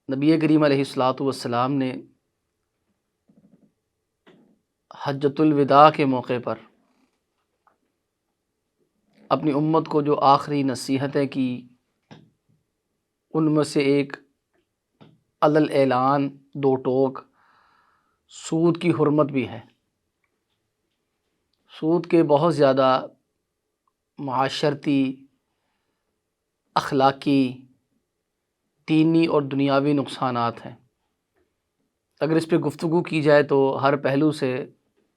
نبی کریم علیہ الصلاۃ والسلام نے حجۃ الوداع کے موقع پر اپنی امت کو جو آخری نصیحتیں کی، ان میں سے ایک علل اعلان دو ٹوک سود کی حرمت بھی ہے۔ سود کے بہت زیادہ معاشرتی، اخلاقی، دینی اور دنیاوی نقصانات ہیں۔ اگر اس پہ گفتگو کی جائے تو ہر پہلو سے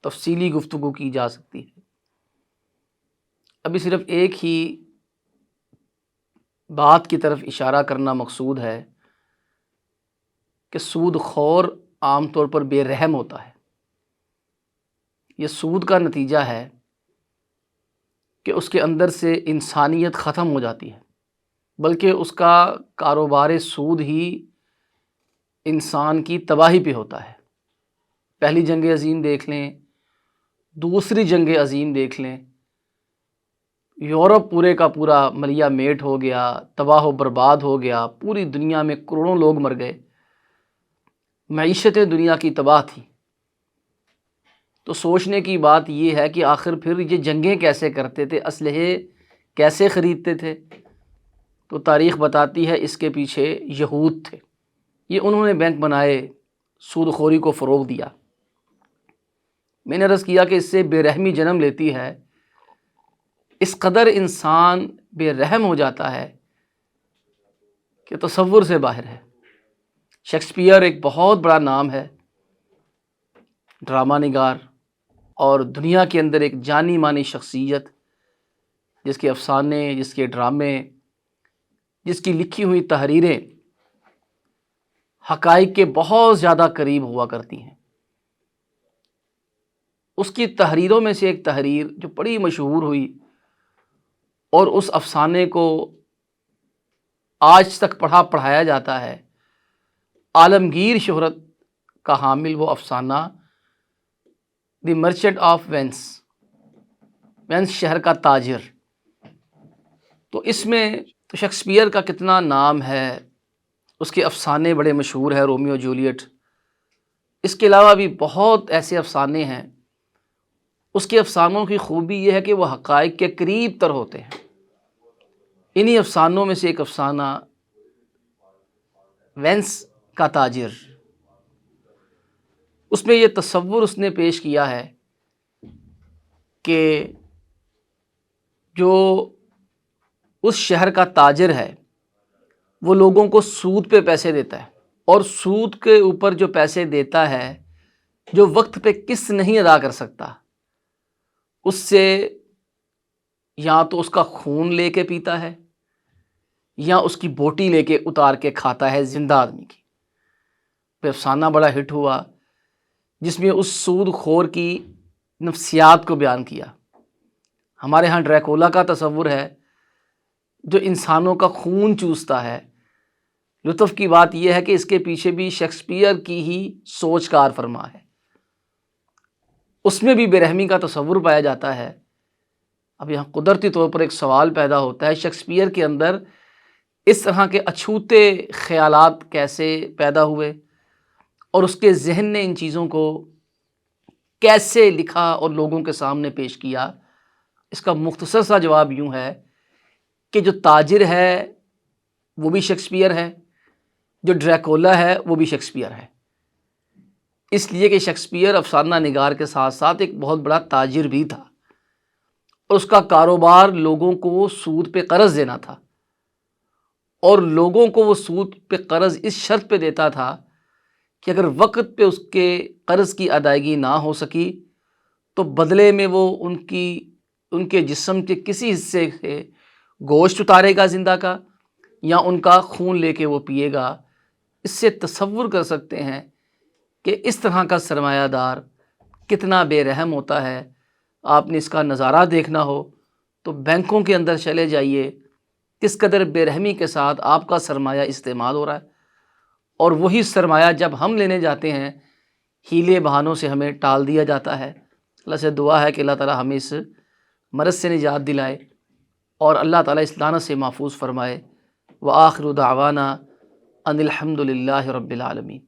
تفصیلی گفتگو کی جا سکتی ہے۔ ابھی صرف ایک ہی بات کی طرف اشارہ کرنا مقصود ہے کہ سود خور عام طور پر بے رحم ہوتا ہے۔ یہ سود کا نتیجہ ہے کہ اس کے اندر سے انسانیت ختم ہو جاتی ہے، بلکہ اس کا کاروبار سود ہی انسان کی تباہی پہ ہوتا ہے۔ پہلی جنگ عظیم دیکھ لیں، دوسری جنگ عظیم دیکھ لیں، یورپ پورے کا پورا ملیا میٹ ہو گیا، تباہ و برباد ہو گیا، پوری دنیا میں کروڑوں لوگ مر گئے، معیشتیں دنیا کی تباہ تھی۔ تو سوچنے کی بات یہ ہے کہ آخر پھر یہ جنگیں کیسے کرتے تھے، اسلحے کیسے خریدتے تھے؟ تو تاریخ بتاتی ہے اس کے پیچھے یہود تھے۔ یہ انہوں نے بینک بنائے، سود خوری کو فروغ دیا۔ میں نے عرض کیا کہ اس سے بے رحمی جنم لیتی ہے، اس قدر انسان بے رحم ہو جاتا ہے کہ تصور سے باہر ہے۔ شیکسپیئر ایک بہت بڑا نام ہے، ڈرامہ نگار، اور دنیا کے اندر ایک جانی مانی شخصیت، جس کے افسانے، جس کے ڈرامے، جس کی لکھی ہوئی تحریریں حقائق کے بہت زیادہ قریب ہوا کرتی ہیں۔ اس کی تحریروں میں سے ایک تحریر جو بڑی مشہور ہوئی اور اس افسانے کو آج تک پڑھایا جاتا ہے، عالمگیر شہرت کا حامل وہ افسانہ دی مرچنٹ آف وینس، وینس شہر کا تاجر۔ تو اس میں تو شیکسپیئر کا کتنا نام ہے، اس کے افسانے بڑے مشہور ہیں، رومیو جولیٹ۔ اس کے علاوہ بھی بہت ایسے افسانے ہیں۔ اس کے افسانوں کی خوبی یہ ہے کہ وہ حقائق کے قریب تر ہوتے ہیں۔ انہی افسانوں میں سے ایک افسانہ وینس کا تاجر، اس میں یہ تصور اس نے پیش کیا ہے کہ جو اس شہر کا تاجر ہے وہ لوگوں کو سود پہ پیسے دیتا ہے، اور سود کے اوپر جو پیسے دیتا ہے، جو وقت پہ قسط نہیں ادا کر سکتا، اس سے یا تو اس کا خون لے کے پیتا ہے یا اس کی بوٹی لے کے اتار کے کھاتا ہے زندہ آدمی کی۔ پھر افسانہ بڑا ہٹ ہوا جس میں اس سود خور کی نفسیات کو بیان کیا۔ ہمارے ہاں ڈریکولا کا تصور ہے جو انسانوں کا خون چوستا ہے۔ لطف کی بات یہ ہے کہ اس کے پیچھے بھی شیکسپیئر کی ہی سوچ کار فرما ہے۔ اس میں بھی بے رحمی کا تصور پایا جاتا ہے۔ اب یہاں قدرتی طور پر ایک سوال پیدا ہوتا ہے، شیکسپیئر کے اندر اس طرح کے اچھوتے خیالات کیسے پیدا ہوئے، اور اس کے ذہن نے ان چیزوں کو کیسے لکھا اور لوگوں کے سامنے پیش کیا؟ اس کا مختصر سا جواب یوں ہے کہ جو تاجر ہے وہ بھی شیکسپیئر ہے، جو ڈریکولا ہے وہ بھی شیکسپیئر ہے۔ اس لیے کہ شیکسپیئر افسانہ نگار کے ساتھ ساتھ ایک بہت بڑا تاجر بھی تھا، اور اس کا کاروبار لوگوں کو سود پہ قرض دینا تھا، اور لوگوں کو وہ سود پہ قرض اس شرط پہ دیتا تھا کہ اگر وقت پہ اس کے قرض کی ادائیگی نہ ہو سکی تو بدلے میں وہ ان کے جسم کے کسی حصے سے گوشت اتارے گا زندہ کا، یا ان کا خون لے کے وہ پیے گا۔ اس سے تصور کر سکتے ہیں کہ اس طرح کا سرمایہ دار کتنا بے رحم ہوتا ہے۔ آپ نے اس کا نظارہ دیکھنا ہو تو بینکوں کے اندر چلے جائیے، کس قدر بے رحمی کے ساتھ آپ کا سرمایہ استعمال ہو رہا ہے، اور وہی سرمایہ جب ہم لینے جاتے ہیں ہیلے بہانوں سے ہمیں ٹال دیا جاتا ہے۔ اللہ سے دعا ہے کہ اللہ تعالی ہمیں اس مرض سے نجات دلائے، اور اللہ تعالی اس لعنت سے محفوظ فرمائے۔ وآخر دعوانا ان الحمد للہ رب العالمین۔